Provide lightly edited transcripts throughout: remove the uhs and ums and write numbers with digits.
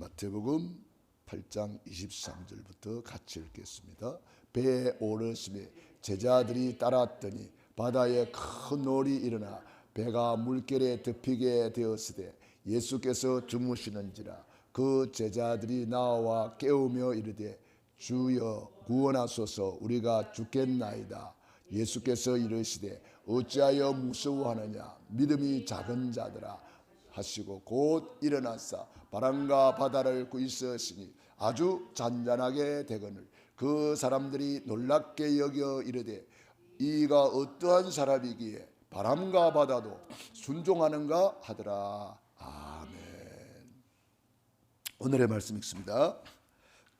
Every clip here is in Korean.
마태복음 8장 23절부터 같이 읽겠습니다. 배에 오르심에 제자들이 따랐더니 바다에 큰 놀이 일어나 배가 물결에 덮이게 되었으되 예수께서 주무시는지라. 그 제자들이 나와 깨우며 이르되 주여 구원하소서, 우리가 죽겠나이다. 예수께서 이르시되 어찌하여 무서워하느냐, 믿음이 작은 자들아 하시고 곧 일어나사 바람과 바다를 구이으시니 아주 잔잔하게 되거늘 그 사람들이 놀랍게 여겨 이르되 이가 어떠한 사람이기에 바람과 바다도 순종하는가 하더라. 아멘. 오늘의 말씀 읽습니다.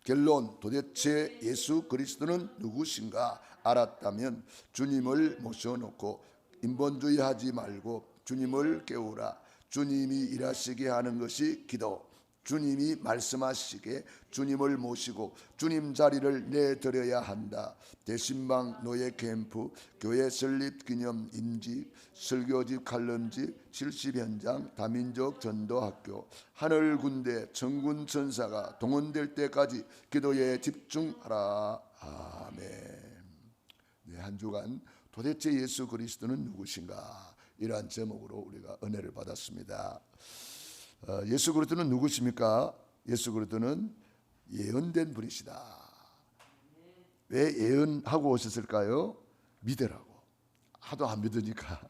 결론, 도대체 예수 그리스도는 누구신가 알았다면 주님을 모셔놓고 인본주의하지 말고 주님을 깨우라. 주님이 일하시게 하는 것이 기도. 주님이 말씀하시게 주님을 모시고 주님 자리를 내드려야 한다. 대신방, 노예 캠프, 교회 설립 기념 임직, 설교집 칼럼집, 70현장, 다민족 전도학교, 하늘 군대, 천군 천사가 동원될 때까지 기도에 집중하라. 아멘. 네, 한 주간 도대체 예수 그리스도는 누구신가, 이러한 제목으로 우리가 은혜를 받았습니다. 예수 그리스도는 누구십니까? 예수 그리스도는 예언된 분이시다. 왜 예언하고 오셨을까요? 믿으라고. 하도 안 믿으니까.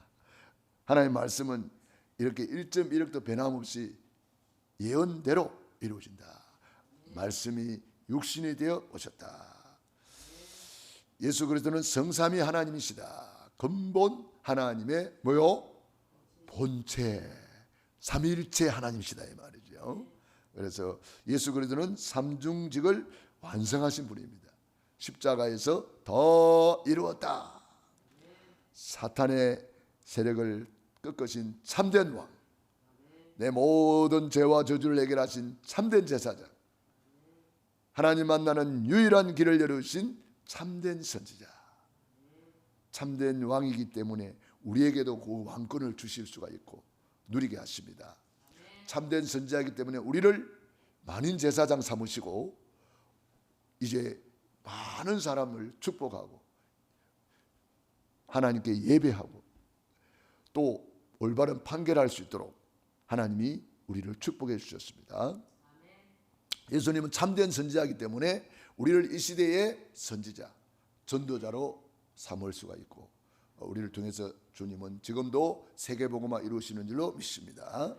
하나님의 말씀은 이렇게 1.1억도 변함없이 예언대로 이루어진다. 말씀이 육신이 되어 오셨다. 예수 그리스도는 성삼위 하나님이시다. 근본 하나님의 뭐요? 본체, 삼위일체 하나님이시다 이 말이죠. 그래서 예수 그리스도는 삼중직을 완성하신 분입니다. 십자가에서 더 이루었다. 사탄의 세력을 꺾으신 참된 왕, 내 모든 죄와 저주를 해결하신 참된 제사장, 하나님 만나는 유일한 길을 열으신 참된 선지자, 참된 왕이기 때문에 우리에게도 그 왕권을 주실 수가 있고 누리게 하십니다. 참된 선지자이기 때문에 우리를 만인 제사장 삼으시고 이제 많은 사람을 축복하고 하나님께 예배하고 또 올바른 판결할 수 있도록 하나님이 우리를 축복해 주셨습니다. 예수님은 참된 선지자이기 때문에 우리를 이 시대의 선지자, 전도자로 삼을 수가 있고 우리를 통해서 주님은 지금도 세계복음화 이루시는 줄로 믿습니다.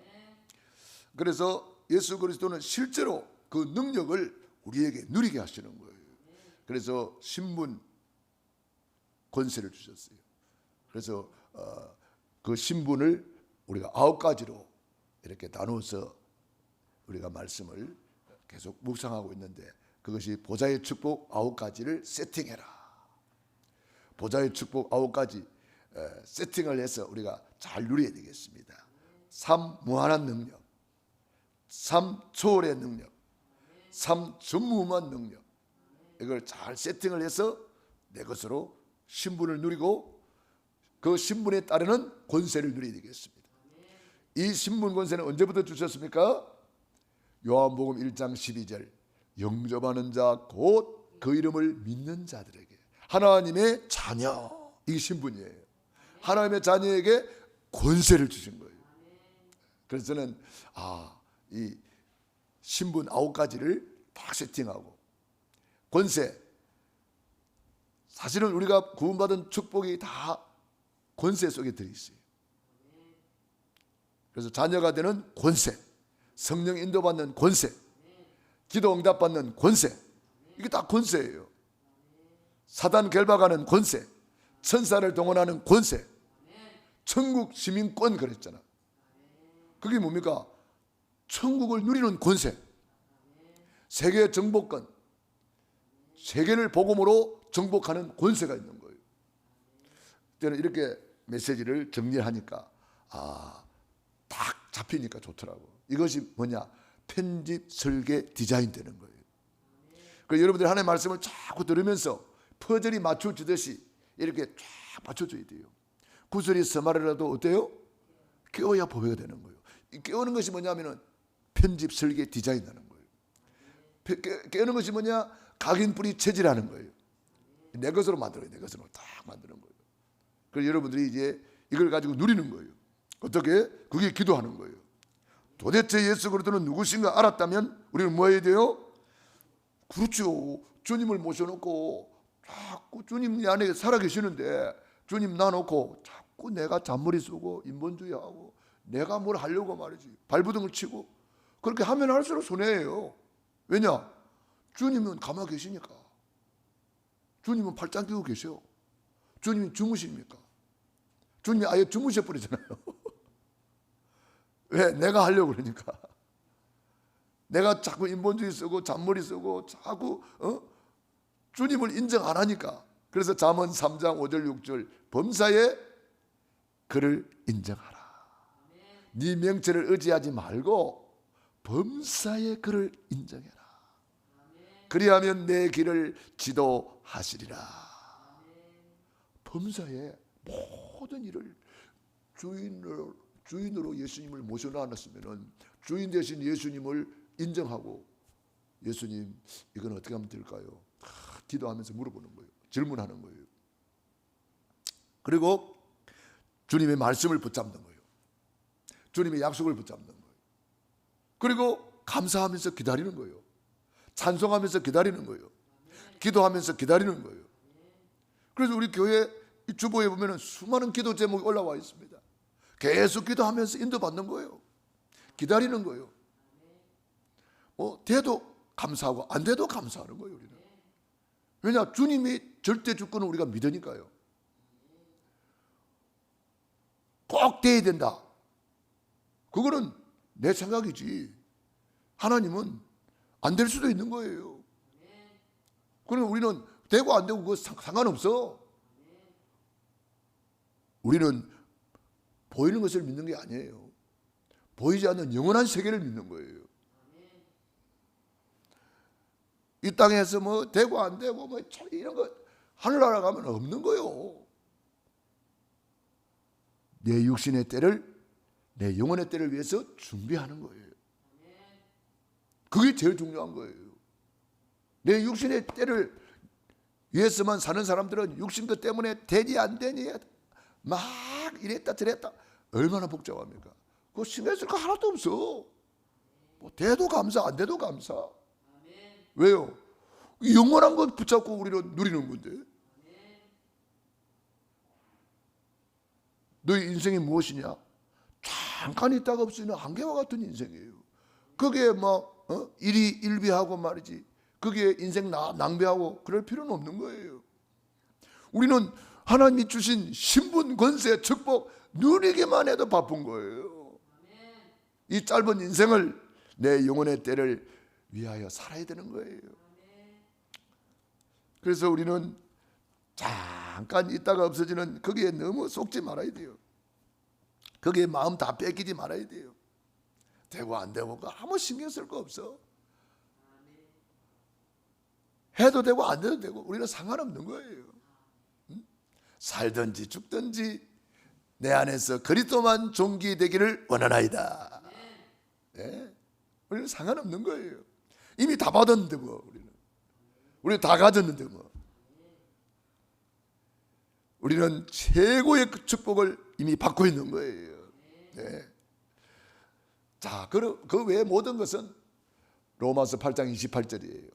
그래서 예수 그리스도는 실제로 그 능력을 우리에게 누리게 하시는 거예요. 그래서 신분 권세를 주셨어요. 그래서 그 신분을 우리가 9가지로 이렇게 나누어서 우리가 말씀을 계속 묵상하고 있는데, 그것이 보좌의 축복 9가지를 세팅해라. 보좌의 축복 9가지 세팅을 해서 우리가 잘 누려야 되겠습니다. 3. 무한한 능력, 3. 초월의 능력, 3. 전무후무한 능력. 이걸 잘 세팅을 해서 내 것으로 신분을 누리고 그 신분에 따르는 권세를 누려야 되겠습니다. 이 신분 권세는 언제부터 주셨습니까? 요한복음 1장 12절, 영접하는 자 곧 그 이름을 믿는 자들에게, 하나님의 자녀, 이 신분이에요. 하나님의 자녀에게 권세를 주신 거예요. 그래서 저는 이 신분 9가지를 다 세팅하고, 권세, 사실은 우리가 구원받은 축복이 다 권세 속에 들어있어요. 그래서 자녀가 되는 권세, 성령 인도받는 권세, 기도 응답받는 권세, 이게 다 권세예요. 사단 결박하는 권세, 천사를 동원하는 권세, 천국 시민권 그랬잖아. 그게 뭡니까? 천국을 누리는 권세, 세계 정복권, 세계를 복음으로 정복하는 권세가 있는 거예요. 저는 이렇게 메시지를 정리하니까 딱 잡히니까 좋더라고. 이것이 뭐냐? 편집, 설계, 디자인 되는 거예요. 그래서 여러분들 하나님의 말씀을 자꾸 들으면서 퍼즐이 맞춰지듯이 이렇게 쫙 맞춰줘야 돼요. 구슬이 서말이라도 어때요? 깨워야 보배가 되는 거예요. 이 깨우는 것이 뭐냐면은 편집, 설계, 디자인하는 거예요. 깨우는 것이 뭐냐? 각인뿌리 체질하는 거예요. 내 것으로 만들어요. 내 것으로 딱 만드는 거예요. 그래서 여러분들이 이제 이걸 가지고 누리는 거예요. 어떻게? 그게 기도하는 거예요. 도대체 예수 그리스도는 누구신가 알았다면 우리는 뭐 해야 돼요? 그렇죠. 주님을 모셔놓고 자꾸 주님 안에 살아계시는데 주님 놔놓고 자꾸 내가 잔머리 쓰고 인본주의하고 내가 뭘 하려고 말이지 발부둥을 치고 그렇게 하면 할수록 손해예요. 왜냐? 주님은 가만히 계시니까. 주님은 팔짱 끼고 계셔. 주님은 주무십니까? 주님이 아예 주무셔버리잖아요. 왜? 내가 하려고 그러니까. 내가 자꾸 인본주의 쓰고 잔머리 쓰고 자꾸 주님을 인정 안 하니까. 그래서 잠언 3장 5절 6절 범사에 그를 인정하라. 네 명체를 의지하지 말고 범사에 그를 인정해라. 그리하면 내 길을 지도하시리라. 범사에 모든 일을 주인으로 예수님을 모셔놨으면 주인 대신 예수님을 인정하고 예수님 이건 어떻게 하면 될까요? 기도하면서 물어보는 거예요. 질문하는 거예요. 그리고 주님의 말씀을 붙잡는 거예요. 주님의 약속을 붙잡는 거예요. 그리고 감사하면서 기다리는 거예요. 찬송하면서 기다리는 거예요. 기도하면서 기다리는 거예요. 그래서 우리 교회 주보에 보면 수많은 기도 제목이 올라와 있습니다. 계속 기도하면서 인도받는 거예요. 기다리는 거예요. 돼도 감사하고 안 돼도 감사하는 거예요. 우리는. 왜냐? 주님이 절대 주권을 우리가 믿으니까요. 꼭 돼야 된다. 그거는 내 생각이지. 하나님은 안 될 수도 있는 거예요. 그러면 우리는 되고 안 되고 그거 상관없어. 우리는 보이는 것을 믿는 게 아니에요. 보이지 않는 영원한 세계를 믿는 거예요. 이 땅에서 뭐 되고 안 되고 뭐 이런 거 하늘나라 가면 없는 거예요. 내 육신의 때를 내 영혼의 때를 위해서 준비하는 거예요. 그게 제일 중요한 거예요. 내 육신의 때를 위해서만 사는 사람들은 육신 것 때문에 되니 안 되니 막 이랬다 저랬다 얼마나 복잡합니까? 그거 신경 쓸 거 하나도 없어. 뭐 돼도 감사 안 돼도 감사. 왜요? 영원한 것 붙잡고 우리는 누리는 건데. 너희 인생이 무엇이냐? 잠깐 있다가 없으면 한계와 같은 인생이에요. 거기에 막 일이 일비하고 말이지. 거기에 인생 낭비하고 그럴 필요는 없는 거예요. 우리는 하나님이 주신 신분, 권세, 축복 누리기만 해도 바쁜 거예요. 이 짧은 인생을 내 영혼의 때를 위하여 살아야 되는 거예요. 그래서 우리는 잠깐 있다가 없어지는 거기에 너무 속지 말아야 돼요. 거기에 마음 다 뺏기지 말아야 돼요. 되고 안 되고 아무 신경 쓸 거 없어. 해도 되고 안 돼도 되고 우리는 상관없는 거예요. 살든지 죽든지 내 안에서 그리스도만 존귀되기를 원하나이다. 네. 우리는 상관없는 거예요. 이미 다 받았는데 뭐 우리는 다 가졌는데 뭐 우리는 최고의 축복을 이미 받고 있는 거예요. 네. 자, 그 외의 모든 것은 로마서 8장 28절이에요.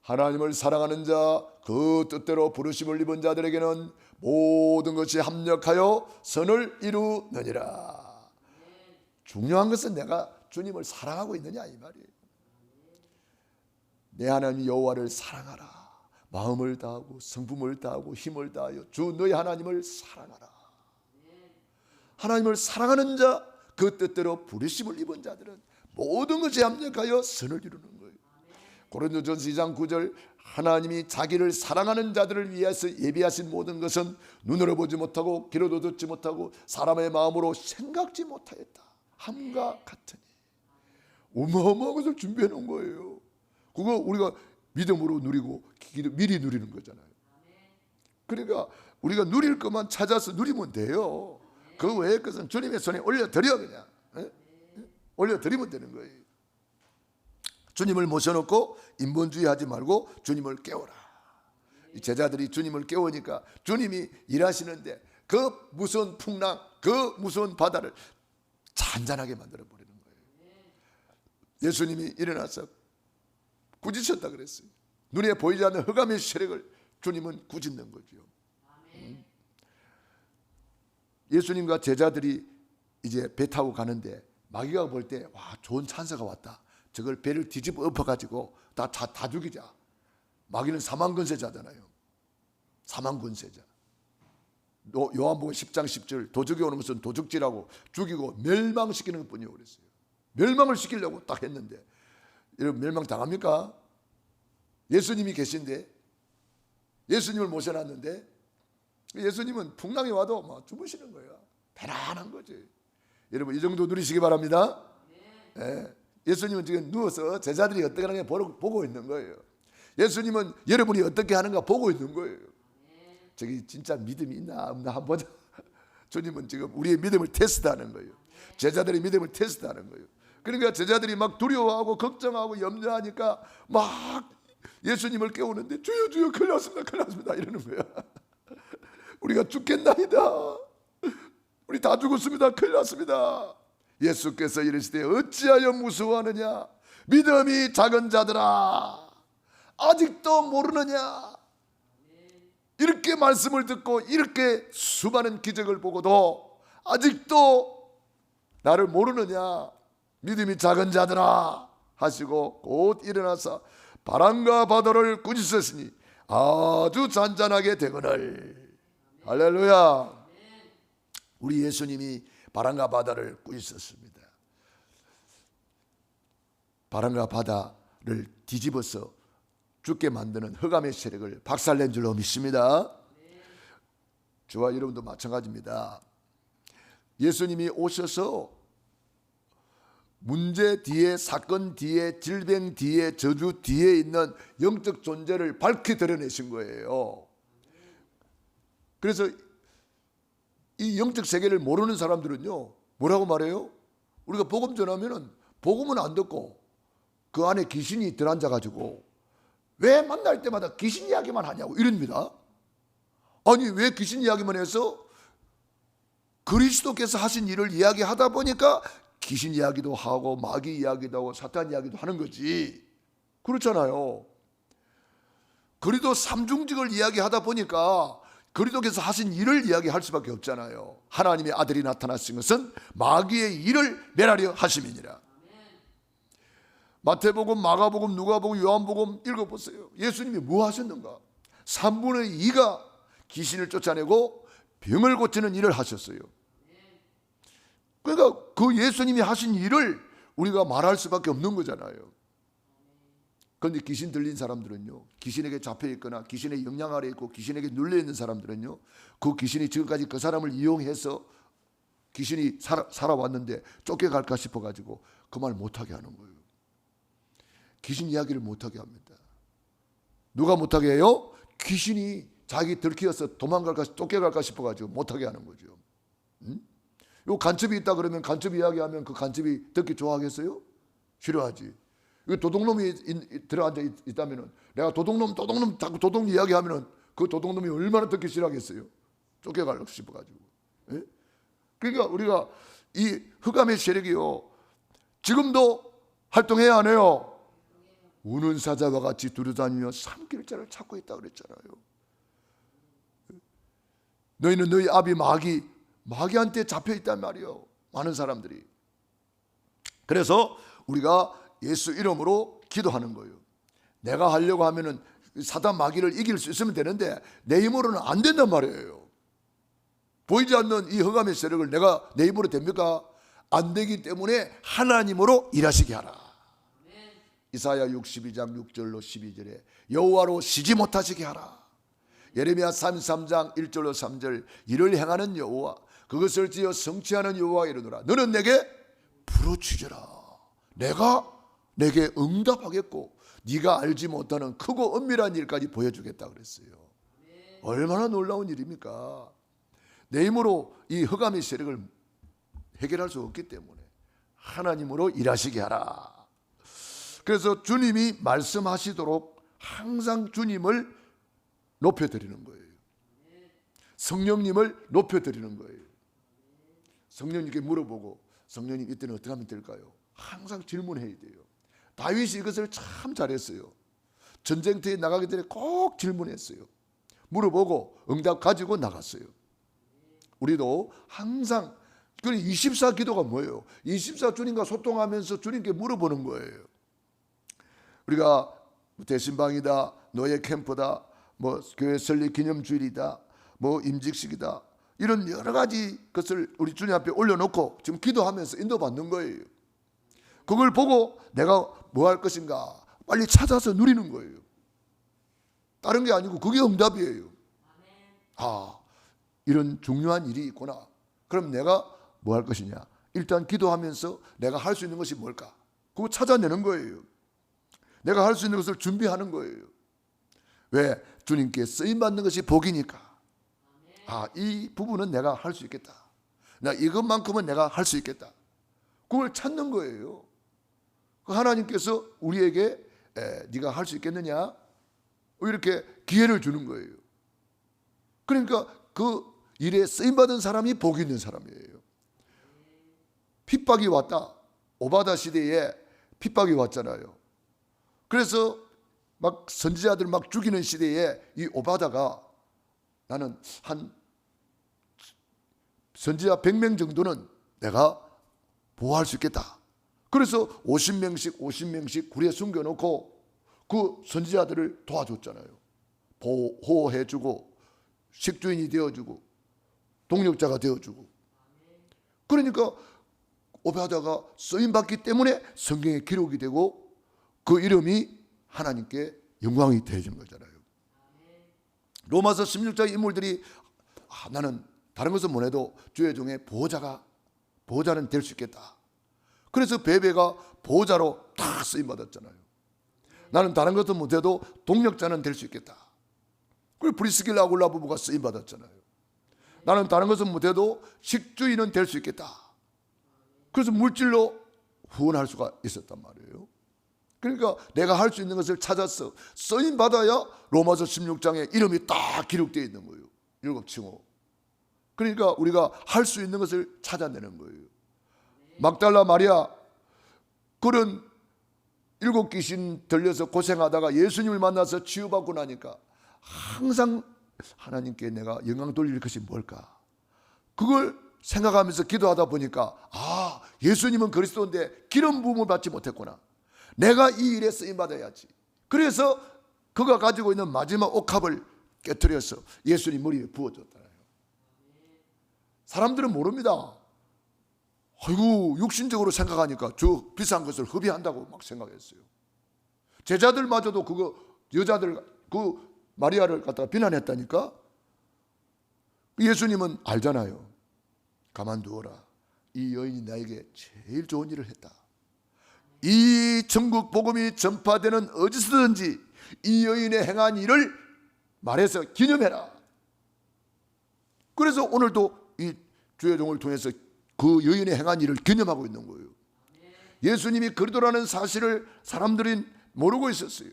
하나님을 사랑하는 자, 그 뜻대로 부르심을 입은 자들에게는 모든 것이 합력하여 선을 이루느니라. 중요한 것은 내가 주님을 사랑하고 있느냐 이 말이에요. 내 하나님 여호와를 사랑하라. 마음을 다하고 성품을 다하고 힘을 다하여 주 너희 하나님을 사랑하라. 하나님을 사랑하는 자, 그 뜻대로 부르심을 입은 자들은 모든 것이 합력하여 선을 이루는 거예요. 고린도전서 2장 9절 하나님이 자기를 사랑하는 자들을 위해서 예비하신 모든 것은 눈으로 보지 못하고 귀로도 듣지 못하고 사람의 마음으로 생각지 못하였다. 함과 같으니 어마어마한 것을 준비해 놓은 거예요. 그거 우리가 믿음으로 누리고 미리 누리는 거잖아요. 그러니까 우리가 누릴 것만 찾아서 누리면 돼요. 그 외의 것은 주님의 손에 올려드려 그냥 올려드리면 되는 거예요. 주님을 모셔놓고 인본주의 하지 말고 주님을 깨워라. 이 제자들이 주님을 깨우니까 주님이 일하시는데 그 무서운 풍랑, 그 무서운 바다를 잔잔하게 만들어 버리는 거예요. 예수님이 일어나서 꾸짖었다 그랬어요. 눈에 보이지 않는 흑암의 세력을 주님은 꾸짖는 거죠. 예수님과 제자들이 이제 배 타고 가는데 마귀가 볼 때 와, 좋은 찬사가 왔다. 저걸 배를 뒤집어 엎어가지고 다 죽이자. 마귀는 사망권세자잖아요. 사망권세자. 요한복음 10장 10절 도적이 오는 것은 도적질하고 죽이고 멸망시키는 것뿐이요 그랬어요. 멸망을 시키려고 딱 했는데 여러분 멸망 당합니까? 예수님이 계신데 예수님을 모셔놨는데 예수님은 풍랑이 와도 막 주무시는 거예요. 편안한 거지. 여러분 이 정도 누리시기 바랍니다. 네. 예수님은 지금 누워서 제자들이 어떻게 하는가 보고 있는 거예요. 예수님은 여러분이 어떻게 하는가 보고 있는 거예요. 저기 진짜 믿음이 있나 없나 한번 보자. 주님은 지금 우리의 믿음을 테스트하는 거예요. 제자들의 믿음을 테스트하는 거예요. 그러니까 제자들이 막 두려워하고 걱정하고 염려하니까 막 예수님을 깨우는데 주여 주여 큰일 났습니다 이러는 거야. 우리가 죽겠나이다. 우리 다 죽었습니다. 큰일 났습니다. 예수께서 이르시되 어찌하여 무서워하느냐 믿음이 작은 자들아 아직도 모르느냐. 이렇게 말씀을 듣고 이렇게 수많은 기적을 보고도 아직도 나를 모르느냐 믿음이 작은 자들아 하시고 곧 일어나서 바람과 바다를 꾸짖으시니 아주 잔잔하게 되거늘. 할렐루야. 우리 예수님이 바람과 바다를 꾸짖었습니다. 바람과 바다를 뒤집어서 죽게 만드는 흑암의 세력을 박살낸 줄로 믿습니다. 저와 여러분도 마찬가지입니다. 예수님이 오셔서 문제 뒤에, 사건 뒤에, 질병 뒤에, 저주 뒤에 있는 영적 존재를 밝히 드러내신 거예요. 그래서 이 영적 세계를 모르는 사람들은요 뭐라고 말해요? 우리가 복음 전하면은 복음은 안 듣고 그 안에 귀신이 들어앉아가지고 왜 만날 때마다 귀신 이야기만 하냐고 이럽니다. 아니 왜 귀신 이야기만 해서 그리스도께서 하신 일을 이야기하다 보니까 귀신 이야기도 하고 마귀 이야기도 하고 사탄 이야기도 하는 거지. 그렇잖아요. 그리도 삼중직을 이야기하다 보니까 그리스도께서 하신 일을 이야기할 수밖에 없잖아요. 하나님의 아들이 나타나신 것은 마귀의 일을 멸하려 하심이니라. 마태복음, 마가복음, 누가복음, 요한복음 읽어보세요. 예수님이 뭐 하셨는가? 3분의 2가 귀신을 쫓아내고 병을 고치는 일을 하셨어요. 그러니까 그 예수님이 하신 일을 우리가 말할 수밖에 없는 거잖아요. 그런데 귀신 들린 사람들은요, 귀신에게 잡혀있거나 귀신의 영향 아래 있고 귀신에게 눌려있는 사람들은요, 그 귀신이 지금까지 그 사람을 이용해서 귀신이 살아왔는데 쫓겨갈까 싶어가지고 그 말 못하게 하는 거예요. 귀신 이야기를 못하게 합니다. 누가 못하게 해요? 귀신이 자기 들키어서 도망갈까 쫓겨갈까 싶어가지고 못하게 하는 거죠. 요 간첩이 있다 그러면 간첩 이야기하면 그 간첩이 듣기 좋아하겠어요? 싫어하지. 도둑놈이 들어앉아 있다면 내가 도둑놈 자꾸 도둑 이야기하면 그 도둑놈이 얼마나 듣기 싫어하겠어요? 쫓겨가려고 싶어가지고. 예? 그러니까 우리가 이 흑암의 세력이요 지금도 활동해야 하네요. 우는 사자와 같이 두루다니며 삼킬 자를 찾고 있다 그랬잖아요. 너희는 너희 아비 마귀한테 잡혀 있단 말이에요. 많은 사람들이. 그래서 우리가 예수 이름으로 기도하는 거예요. 내가 하려고 하면은 사단 마귀를 이길 수 있으면 되는데 내 힘으로는 안 된단 말이에요. 보이지 않는 이 흑암의 세력을 내가 내 힘으로 됩니까? 안 되기 때문에 하나님으로 일하시게 하라. 이사야 62장 6절로 12절에 여호와로 쉬지 못하시게 하라. 예레미야 33장 1절로 3절 이를 행하는 여호와 그것을 지어 성취하는 여호와 이르노라. 너는 내게 부르짖으라. 내가 내게 응답하겠고 네가 알지 못하는 크고 은밀한 일까지 보여주겠다 그랬어요. 얼마나 놀라운 일입니까? 내 힘으로 이 흑암의 세력을 해결할 수 없기 때문에 하나님으로 일하시게 하라. 그래서 주님이 말씀하시도록 항상 주님을 높여드리는 거예요. 성령님을 높여드리는 거예요. 성령님께 물어보고, 성령님 이때는 어떻게 하면 될까요? 항상 질문해야 돼요. 다윗이 이것을 참 잘했어요. 전쟁터에 나가기 전에 꼭 질문했어요. 물어보고 응답 가지고 나갔어요. 우리도 항상, 24 기도가 뭐예요? 24 주님과 소통하면서 주님께 물어보는 거예요. 우리가 대신방이다, 노예 캠프다, 뭐 교회 설립 기념주일이다, 뭐 임직식이다, 이런 여러 가지 것을 우리 주님 앞에 올려놓고 지금 기도하면서 인도받는 거예요. 그걸 보고 내가 뭐 할 것인가 빨리 찾아서 누리는 거예요. 다른 게 아니고 그게 응답이에요. 아, 이런 중요한 일이 있구나. 그럼 내가 뭐 할 것이냐? 일단 기도하면서 내가 할 수 있는 것이 뭘까? 그거 찾아내는 거예요. 내가 할 수 있는 것을 준비하는 거예요. 왜? 주님께 쓰임받는 것이 복이니까. 아, 이 부분은 내가 할 수 있겠다. 나 이것만큼은 내가 할 수 있겠다. 그걸 찾는 거예요. 하나님께서 우리에게 네가 할 수 있겠느냐? 이렇게 기회를 주는 거예요. 그러니까 그 일에 쓰임받은 사람이 복 있는 사람이에요. 핍박이 왔다. 오바다 시대에 핍박이 왔잖아요. 그래서 막 선지자들 막 죽이는 시대에 이 오바다가 나는 한 선지자 100명 정도는 내가 보호할 수 있겠다. 그래서 50명씩 굴에 숨겨놓고 그 선지자들을 도와줬잖아요. 보호해주고 식주인이 되어주고 동력자가 되어주고. 그러니까 오바다가 쓰임받기 때문에 성경에 기록이 되고 그 이름이 하나님께 영광이 되어진 거잖아요. 로마서 16장 인물들이 나는 다른 것은 못해도 주의 종의 보호자는 될 수 있겠다. 그래서 베베가 보호자로 다 쓰임받았잖아요. 나는 다른 것은 못해도 동력자는 될 수 있겠다. 그리고 브리스길라 아굴라 부부가 쓰임받았잖아요. 나는 다른 것은 못해도 식주인은 될 수 있겠다. 그래서 물질로 후원할 수가 있었단 말이에요. 그러니까 내가 할 수 있는 것을 찾아서 쓰임받아야 로마서 16장에 이름이 딱 기록되어 있는 거예요. 7칭호. 그러니까 우리가 할 수 있는 것을 찾아내는 거예요. 막달라 마리아, 그런 7 귀신 들려서 고생하다가 예수님을 만나서 치유받고 나니까 항상 하나님께 내가 영광 돌릴 것이 뭘까? 그걸 생각하면서 기도하다 보니까 예수님은 그리스도인데 기름 부음을 받지 못했구나. 내가 이 일에 쓰임받아야지. 그래서 그가 가지고 있는 마지막 옥합을 깨트려서 예수님 머리에 부어줬잖아요. 사람들은 모릅니다. 아이고, 육신적으로 생각하니까 저 비싼 것을 흡입한다고 막 생각했어요. 제자들마저도 그거 여자들 그 마리아를 갖다가 비난했다니까. 예수님은 알잖아요. 가만두어라. 이 여인이 나에게 제일 좋은 일을 했다. 이 전국 복음이 전파되는 어디서든지 이 여인의 행한 일을 말해서 기념해라. 그래서 오늘도 이 주의 종을 통해서 그 여인의 행한 일을 기념하고 있는 거예요. 예수님이 그리스도라는 사실을 사람들이 모르고 있었어요.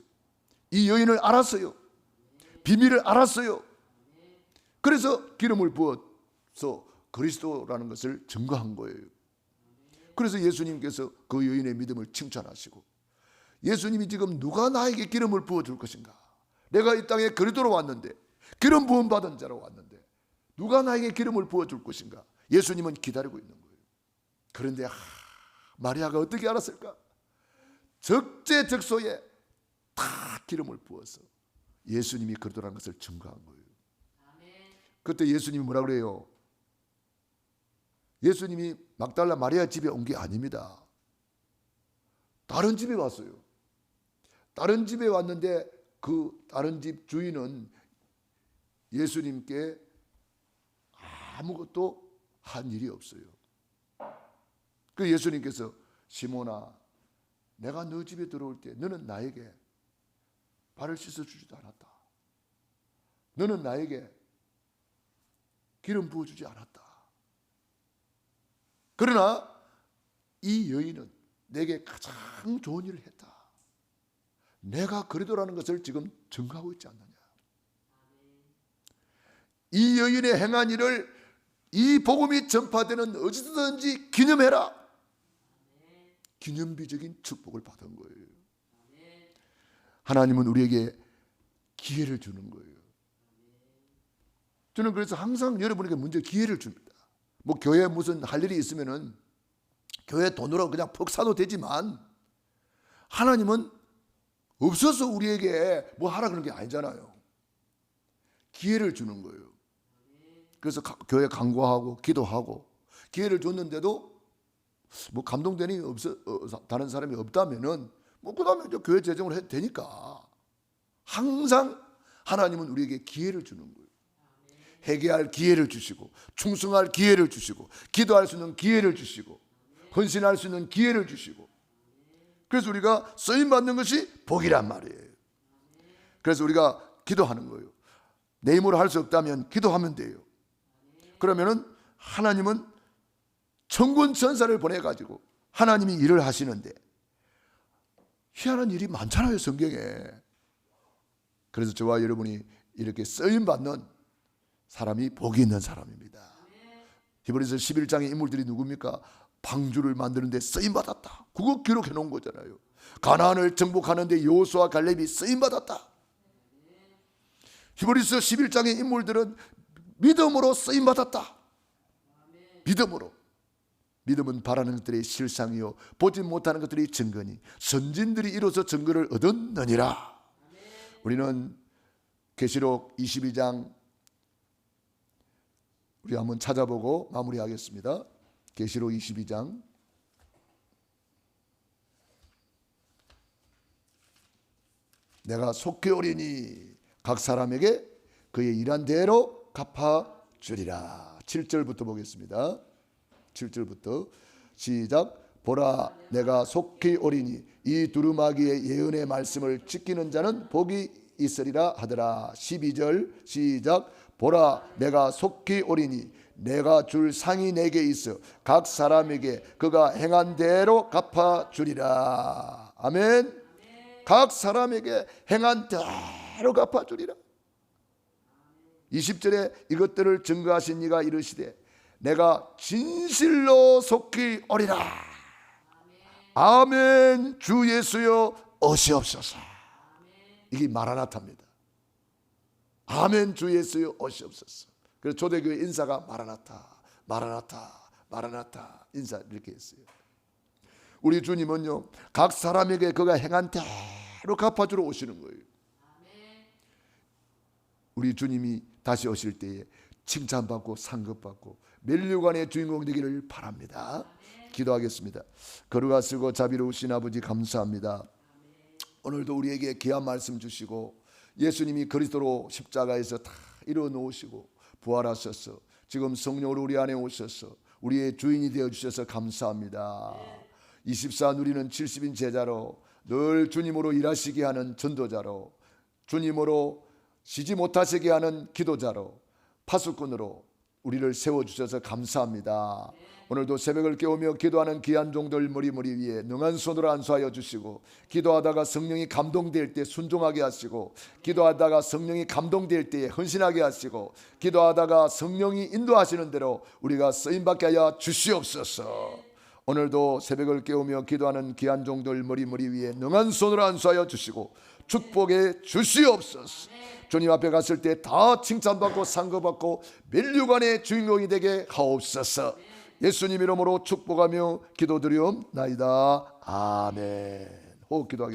이 여인을 알았어요. 비밀을 알았어요. 그래서 기름을 부어서 그리스도라는 것을 증거한 거예요. 그래서 예수님께서 그 여인의 믿음을 칭찬하시고, 예수님이 지금 누가 나에게 기름을 부어줄 것인가? 내가 이 땅에 그리스도로 왔는데, 기름 부음 받은 자로 왔는데 누가 나에게 기름을 부어줄 것인가? 예수님은 기다리고 있는 거예요. 그런데 마리아가 어떻게 알았을까? 적재적소에 다 기름을 부어서 예수님이 그리스도라는 것을 증거한 거예요. 그때 예수님이 뭐라 그래요? 예수님이 막달라 마리아 집에 온 게 아닙니다. 다른 집에 왔어요. 다른 집에 왔는데 그 다른 집 주인은 예수님께 아무것도 한 일이 없어요. 그 예수님께서 시몬아, 내가 너 집에 들어올 때 너는 나에게 발을 씻어주지도 않았다. 너는 나에게 기름 부어주지 않았다. 그러나 이 여인은 내게 가장 좋은 일을 했다. 내가 그리도라는 것을 지금 증거하고 있지 않느냐. 이 여인의 행한 일을 이 복음이 전파되는 어디든지 기념해라. 기념비적인 축복을 받은 거예요. 하나님은 우리에게 기회를 주는 거예요. 저는 그래서 항상 여러분에게 먼저 기회를 줍니다. 뭐 교회에 무슨 할 일이 있으면은 교회 돈으로 그냥 퍽 사도 되지만 하나님은 없어서 우리에게 뭐 하라 그런 게 아니잖아요. 기회를 주는 거예요. 그래서 교회 강구하고 기도하고 기회를 줬는데도 뭐 감동되니 다른 사람이 없다면은 뭐 그다음에 교회 재정을 해도 되니까 항상 하나님은 우리에게 기회를 주는 거예요. 회개할 기회를 주시고 충성할 기회를 주시고 기도할 수 있는 기회를 주시고 헌신할 수 있는 기회를 주시고 그래서 우리가 쓰임 받는 것이 복이란 말이에요. 그래서 우리가 기도하는 거예요. 내 힘으로 할 수 없다면 기도하면 돼요. 그러면은 하나님은 천군 천사를 보내가지고 하나님이 일을 하시는데 희한한 일이 많잖아요, 성경에. 그래서 저와 여러분이 이렇게 쓰임 받는 사람이 복이 있는 사람입니다. 히브리서 11장의 인물들이 누굽니까? 방주를 만드는데 쓰임 받았다. 그거 기록해 놓은 거잖아요. 가나안을 정복하는데 여호수아 갈렙이 쓰임 받았다. 히브리서 11장의 인물들은 믿음으로 쓰임 받았다. 믿음으로. 믿음은 바라는 것들의 실상이요 보지 못하는 것들의 증거니 선진들이 이로써 증거를 얻었느니라. 우리는 계시록 22장 우리 한번 찾아보고 마무리하겠습니다. 계시록 22장 내가 속히 오리니 각 사람에게 그의 일한 대로 갚아주리라. 7절부터 보겠습니다. 7절부터 시작. 보라 내가 속히 오리니 이 두루마기의 예언의 말씀을 지키는 자는 복이 있으리라 하더라. 12절 시작. 보라 내가 속히 오리니 내가 줄 상이 내게 있어 각 사람에게 그가 행한 대로 갚아주리라. 아멘. 각 사람에게 행한 대로 갚아주리라. 20절에 이것들을 증거하신 이가 이르시되 내가 진실로 속히 오리라. 아멘. 주 예수여 오시옵소서. 이게 마라나타입니다. 아멘. 주 예수여 오시옵소서. 그래서 초대교회 인사가 마라나타, 마라나타, 마라나타 인사 이렇게 했어요. 우리 주님은요 각 사람에게 그가 행한 대로 갚아주러 오시는 거예요. 우리 주님이 다시 오실 때에 칭찬받고 상급받고 면류관의 주인공 되기를 바랍니다. 기도하겠습니다. 거룩하 쓰고 자비로우신 아버지 감사합니다. 오늘도 우리에게 귀한 말씀 주시고 예수님이 그리스도로 십자가에서 다 이루어 놓으시고 부활하셔서 지금 성령으로 우리 안에 오셔서 우리의 주인이 되어주셔서 감사합니다. 24 누리는 70인 제자로 늘 주님으로 일하시게 하는 전도자로 주님으로 쉬지 못하시게 하는 기도자로 파수꾼으로 우리를 세워주셔서 감사합니다. 오늘도 새벽을 깨우며 기도하는 귀한 종들 머리 위에 능한 손으로 안수하여 주시고 기도하다가 성령이 감동될 때 순종하게 하시고 기도하다가 성령이 감동될 때 헌신하게 하시고 기도하다가 성령이 인도하시는 대로 우리가 쓰임받게 하여 주시옵소서. 오늘도 새벽을 깨우며 기도하는 귀한 종들 머리 위에 능한 손으로 안수하여 주시고 축복해 주시옵소서. 주님 앞에 갔을 때 다 칭찬받고 상급받고 면류관의 주인공이 되게 하옵소서. 예수님 이름으로 축복하며 기도드리옵나이다. 아멘. 호흡 기도하겠습니다.